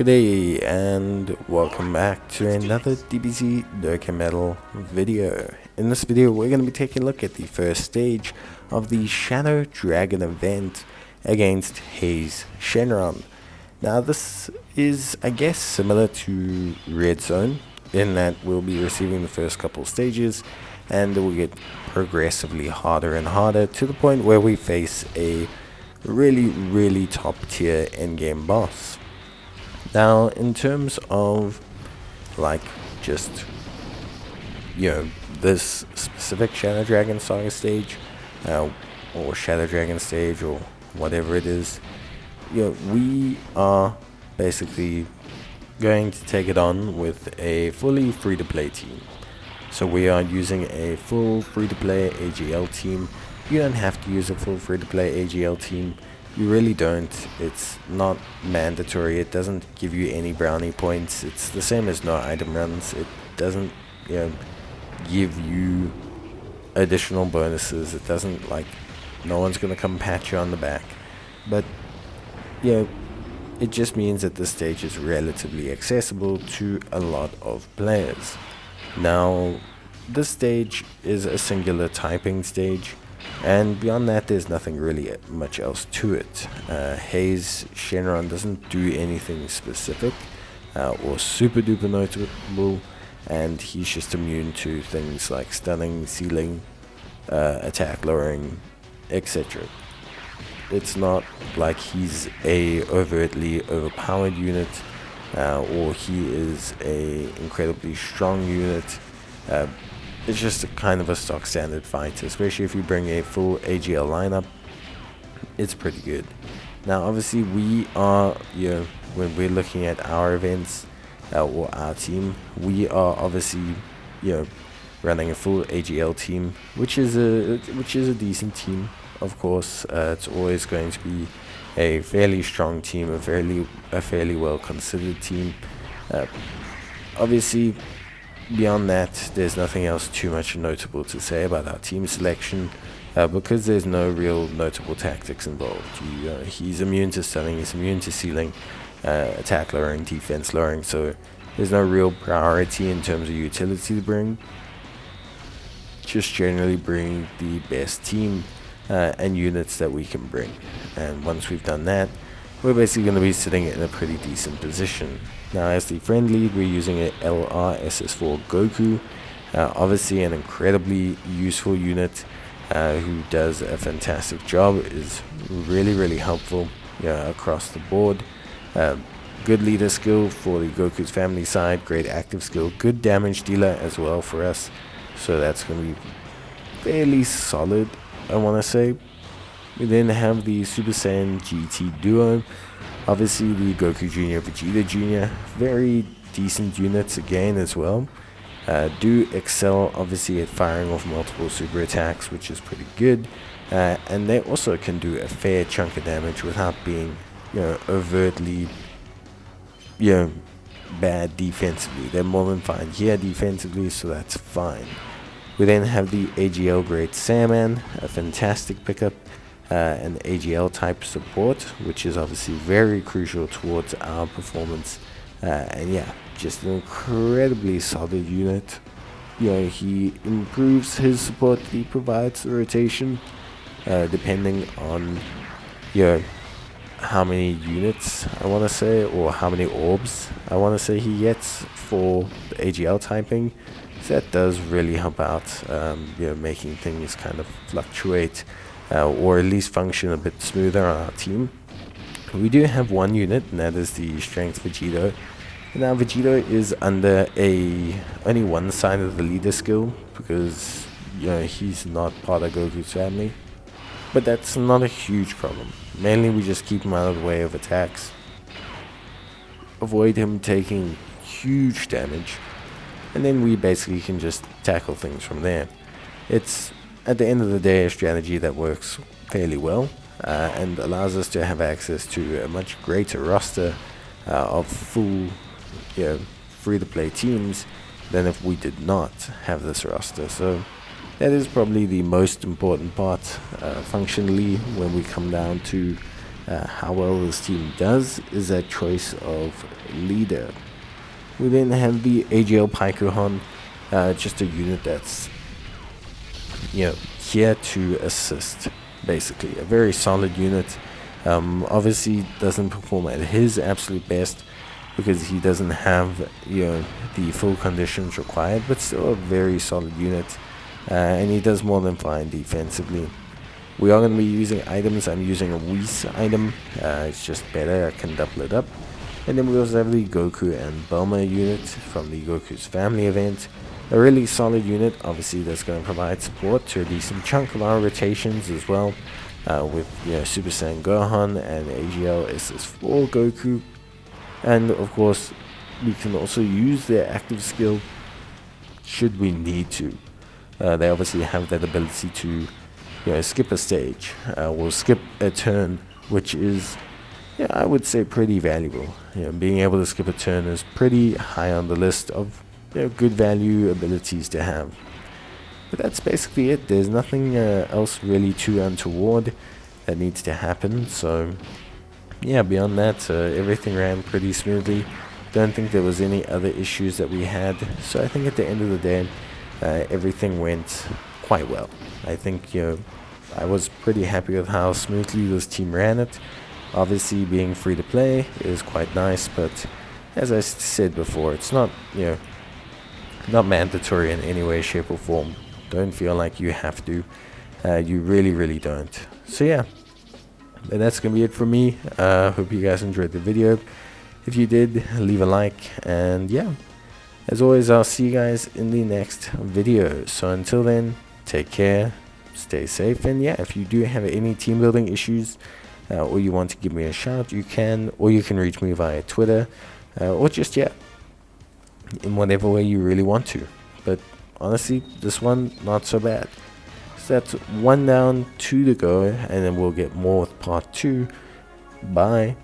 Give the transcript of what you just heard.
G'day and welcome back to another Dbz Dokkan video. In this video we're going to be taking a look at the first stage of the Shadow Dragon event against Haze Shenron. Now this is, I guess, similar to Red Zone in that we'll be receiving the first couple stages and it will get progressively harder and harder to the point where we face a really top tier endgame boss. Now, in terms of, like, just, this specific Shadow Dragon Saga stage, or Shadow Dragon stage, or whatever it is, we are basically going to take it on with a fully free-to-play team. So we are using a full free-to-play AGL team. You don't have to use a full free-to-play AGL team. You really don't. It's not mandatory. It doesn't give you any brownie points. It's the same as no item runs. It doesn't, give you additional bonuses. It doesn't, no one's gonna come pat you on the back. But, it just means that this stage is relatively accessible to a lot of players. Now, this stage is a singular typing stage. And beyond that, there's nothing really much else to it. Haze Shenron doesn't do anything specific or super duper notable, and he's just immune to things like stunning, sealing, attack lowering, etc. It's not like he's a overtly overpowered unit, or he is a incredibly strong unit. It's just a kind of a stock standard fight, especially if you bring a full AGL lineup. It's pretty good. Now, obviously, we are, when we're looking at our events or our team, we are obviously, running a full AGL team, which is a decent team. Of course, it's always going to be a fairly strong team, a fairly well considered team. Obviously, beyond that, there's nothing else too much notable to say about our team selection, because there's no real notable tactics involved. He's immune to stunning, he's immune to sealing, attack lowering, defense lowering, so there's no real priority in terms of utility to bring. Just generally bring the best team and units that we can bring. And once we've done that, we're basically going to be sitting in a pretty decent position. Now, as the friend lead, we're using a LRSS4 Goku, obviously an incredibly useful unit who does a fantastic job, is really helpful across the board. Good leader skill for the Goku's family side, great active skill, good damage dealer as well for us, so that's going to be fairly solid, I want to say. We then have the Super Saiyan GT duo. Obviously, the Goku Jr., Vegeta Jr., very decent units again as well. Do excel, obviously, at firing off multiple super attacks, which is pretty good. And they also can do a fair chunk of damage without being, overtly, bad defensively. They're more than fine here defensively, so that's fine. We then have the AGL Great Saiyaman, a fantastic pickup. An AGL type support, which is obviously very crucial towards our performance, and just an incredibly solid unit. He improves his support, he provides the rotation depending on how many units I want to say, or how many orbs I want to say he gets for the AGL typing. So that does really help out, making things kind of fluctuate, or at least function a bit smoother on our team. We do have one unit, and that is the Strength Vegito. Now, Vegito is under only one side of the leader skill, because he's not part of Goku's family. But that's not a huge problem. Mainly, we just keep him out of the way of attacks, avoid him taking huge damage, and then we basically can just tackle things from there. It's, at the end of the day, a strategy that works fairly well and allows us to have access to a much greater roster of full free-to-play teams than if we did not have this roster. So that is probably the most important part functionally when we come down to how well this team does is that choice of leader. We then have the AGL Paikuhon, just a unit that's here to assist, basically a very solid unit. Obviously doesn't perform at his absolute best because he doesn't have the full conditions required, but still a very solid unit, and he does more than fine defensively. We are going to be using items. I'm using a Whis item. It's just better. I can double it up. And then we also have the Goku and Bulma unit from the Goku's Family event. A really solid unit, obviously, that's going to provide support to a decent chunk of our rotations as well, with Super Saiyan Gohan and AGL SS4 Goku. And of course, we can also use their active skill should we need to. They obviously have that ability to skip a stage, or skip a turn, which is, I would say, pretty valuable. Being able to skip a turn is pretty high on the list of good value abilities to have. But that's basically it. There's nothing else really too untoward that needs to happen. So yeah, beyond that, everything ran pretty smoothly. Don't think there was any other issues that we had. So I think at the end of the day, everything went quite well. I think I was pretty happy with how smoothly this team ran it. Obviously, being free to play is quite nice, but as I said before, it's not not mandatory in any way, shape, or form. Don't feel like you have to. You really don't. So yeah, and that's gonna be it for me. Hope you guys enjoyed the video. If you did, leave a like, and yeah, as always, I'll see you guys in the next video. So until then, take care, stay safe, and yeah, if you do have any team building issues, or you want to give me a shout, you can, or you can reach me via Twitter, or just in whatever way you really want to. But honestly, this one not so bad. So that's 1 down, 2 to go, and then we'll get more with part 2. Bye.